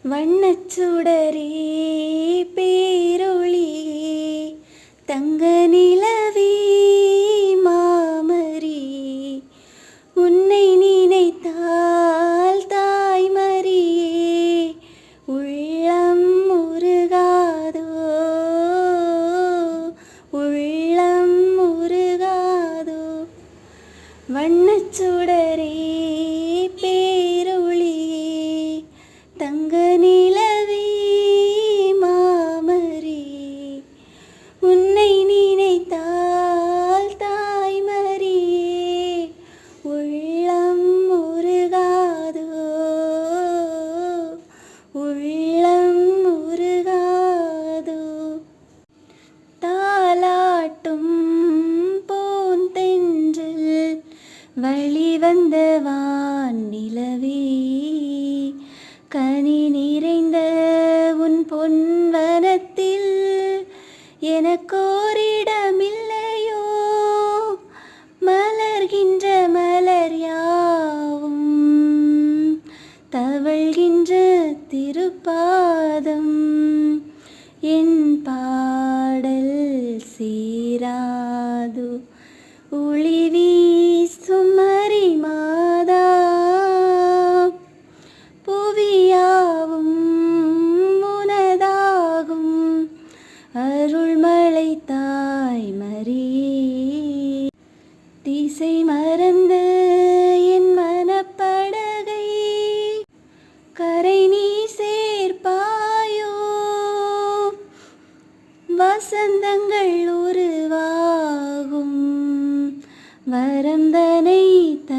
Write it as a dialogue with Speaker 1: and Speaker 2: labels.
Speaker 1: வண்ணச்சுடரே பேரொளியே தங்க நிலவே மாமரி உன்னை நினைத்தால் தாய்மரியே உள்ளம் முருகாதோ உள்ளம் முருகாதோ வண்ணச்சுடரே பேரொளியே தங்க நிலவே மாமரி உன்னை நினைத்தால் தாய்மரியே உள்ளம் முருகாதோ உள்ளம் முருகாதோ தாலாட்டும் பூந்தென்றல் வழிவந்த வானிலவே கனி நிறைந்த உன் பொன்